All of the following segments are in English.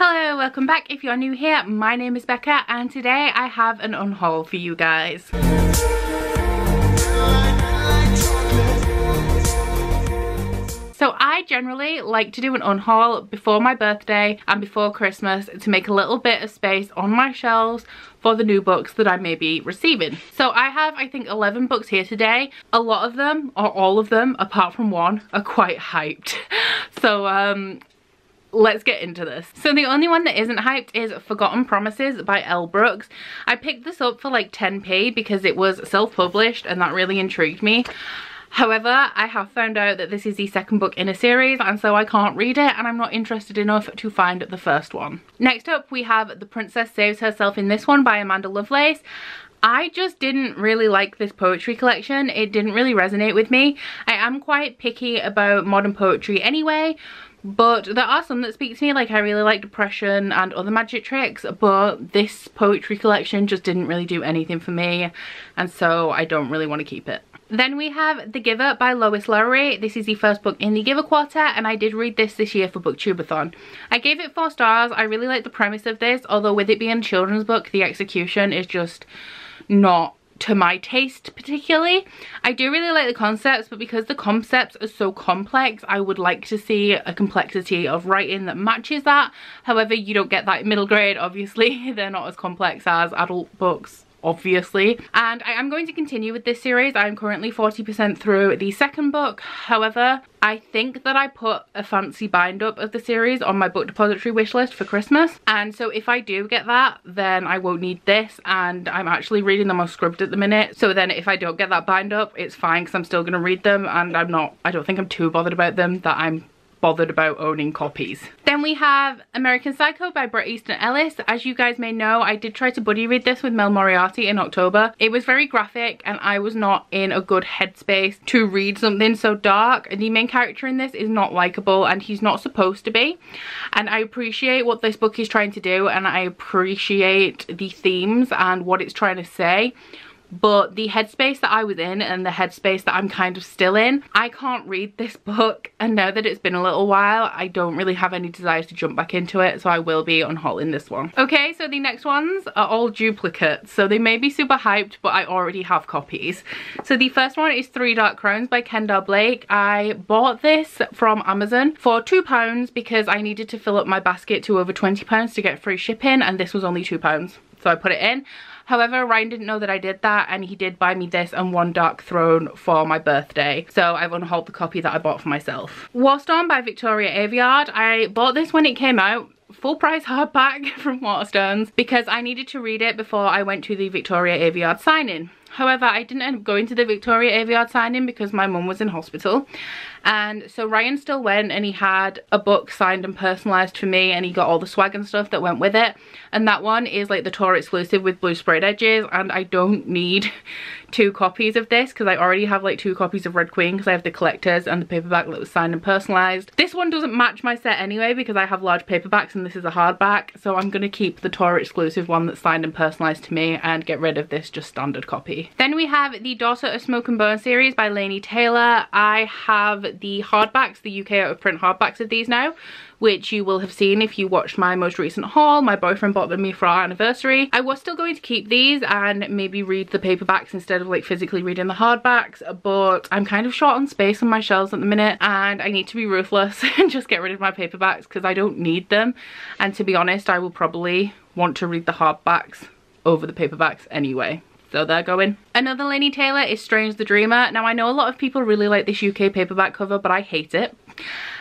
Hello, welcome back. If you're new here, my name is Becca and today I have an unhaul for you guys. So I generally like to do an unhaul before my birthday and before Christmas to make a little bit of space on my shelves for the new books that I may be receiving. So I have, I think, 11 books here today. A lot of them, or all of them, apart from one, are quite hyped. So let's get into this. So the only one that isn't hyped is Forgotten Promises by Elle Brooks. I picked this up for like 10p because it was self-published and that really intrigued me. However, I have found out that this is the second book in a series and so I can't read it and I'm not interested enough to find the first one. Next up we have The Princess Saves Herself in This One by Amanda Lovelace. I just didn't really like this poetry collection. It didn't really resonate with me. I am quite picky about modern poetry anyway, but there are some that speak to me. Like I really like Depression and Other Magic Tricks, but this poetry collection just didn't really do anything for me and so I don't really want to keep it. Then we have The Giver by Lois Lowry. This is the first book in the Giver Quartet and I did read this year for Booktubeathon. I gave it 4 stars. I really like the premise of this, although with it being a children's book, the execution is just not to my taste particularly. I do really like the concepts, but because the concepts are so complex, I would like to see a complexity of writing that matches that. However, you don't get that in middle grade, obviously. They're not as complex as adult books, obviously. And I am going to continue with this series. I'm currently 40% through the second book. However, I think that I put a fancy bind up of the series on my book depository wish list for Christmas, and so if I do get that then I won't need this, and I'm actually reading them unscribbed at the minute, so then if I don't get that bind up it's fine because I'm still going to read them and I don't think I'm too bothered about them that I'm bothered about owning copies. Then we have American Psycho by Bret Easton Ellis. As you guys may know, I did try to buddy read this with Mel Moriarty in October. It was very graphic and I was not in a good headspace to read something so dark. The main character in this is not likable and he's not supposed to be, and I appreciate what this book is trying to do and I appreciate the themes and what it's trying to say. But the headspace that I was in and the headspace that I'm kind of still in, I can't read this book, and now that it's been a little while I don't really have any desires to jump back into it, so I will be unhauling this one. Okay, so the next ones are all duplicates, so they may be super hyped but I already have copies. So the first one is 3 Dark Crowns by Kendall Blake. I bought this from Amazon for £2 because I needed to fill up my basket to over £20 to get free shipping, and this was only £2, so I put it in. However, Ryan didn't know that I did that and he did buy me this and 1 Darkthrone for my birthday. So I've unhauled the copy that I bought for myself. Warstorm by Victoria Aveyard. I bought this when it came out, full price hardback from Waterstones, because I needed to read it before I went to the Victoria Aveyard signing. However, I didn't end up going to the Victoria Aveyard signing because my mum was in hospital. And so Ryan still went and he had a book signed and personalised for me and he got all the swag and stuff that went with it. And that one is like the tour exclusive with blue sprayed edges, and I don't need 2 copies of this because I already have like 2 copies of Red Queen because I have the collectors and the paperback that was signed and personalised. This one doesn't match my set anyway because I have large paperbacks and this is a hardback, so I'm going to keep the tour exclusive one that's signed and personalised to me and get rid of this just standard copy. Then we have the Daughter of Smoke and Bone series by Laini Taylor. I have the hardbacks, the UK out of print hardbacks of these now, which you will have seen if you watched my most recent haul. My boyfriend bought them me for our anniversary. I was still going to keep these and maybe read the paperbacks instead of like physically reading the hardbacks, but I'm kind of short on space on my shelves at the minute and I need to be ruthless and just get rid of my paperbacks because I don't need them, and to be honest I will probably want to read the hardbacks over the paperbacks anyway. So they're going. Another Laini Taylor is Strange the Dreamer. Now I know a lot of people really like this UK paperback cover but I hate it.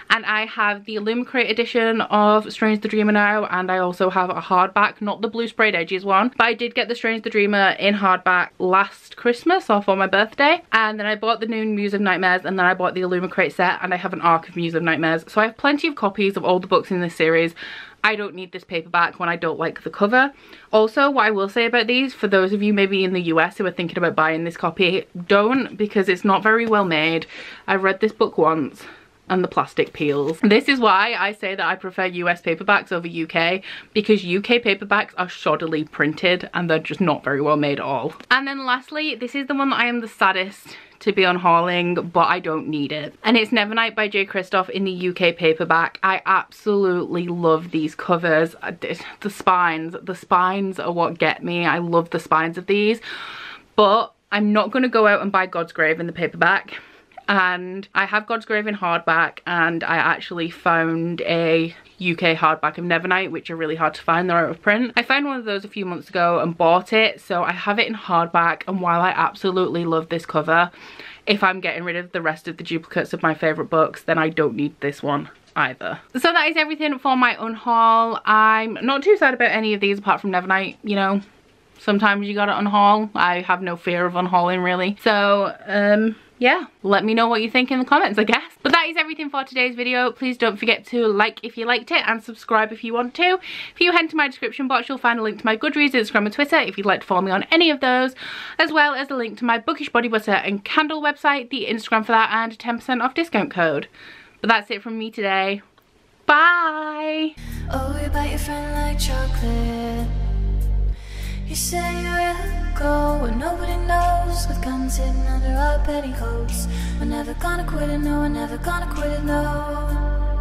And I have the Illumicrate edition of Strange the Dreamer now, and I also have a hardback, not the blue sprayed edges one, but I did get the Strange the Dreamer in hardback last Christmas or for my birthday, and then I bought the new Muse of Nightmares, and then I bought the Illumicrate set, and I have an arc of Muse of Nightmares, so I have plenty of copies of all the books in this series. I don't need this paperback when I don't like the cover. Also, what I will say about these, for those of you maybe in the US who are thinking about buying this copy, don't, because it's not very well made. I've read this book once and the plastic peels. This is why I say that I prefer US paperbacks over UK, because UK paperbacks are shoddily printed and they're just not very well made at all. And then lastly, this is the one that I am the saddest to be unhauling, but I don't need it. And it's Nevernight by J. Kristoff in the UK paperback. I absolutely love these covers. The spines are what get me. I love the spines of these, but I'm not going to go out and buy God's Grave in the paperback. And I have God's Grave in hardback, and I actually found a UK hardback of Nevernight, which are really hard to find. They're out of print. I found one of those a few months ago and bought it, so I have it in hardback. And while I absolutely love this cover, if I'm getting rid of the rest of the duplicates of my favourite books, then I don't need this one either. So that is everything for my unhaul. I'm not too sad about any of these apart from Nevernight, you know. Sometimes you gotta unhaul. I have no fear of unhauling, really. So, yeah, let me know what you think in the comments, I guess. But that is everything for today's video. Please don't forget to like if you liked it and subscribe if you want to. If you head to my description box, you'll find a link to my Goodreads, Instagram and Twitter if you'd like to follow me on any of those, as well as a link to my Bookish body butter and candle website, the Instagram for that, and a 10% off discount code. But that's it from me today. Bye! Oh, you bite your friend like chocolate. You say you'll go where nobody knows, with guns hidden under our petticoats. We're never gonna quit it, no, we're never gonna quit it, no.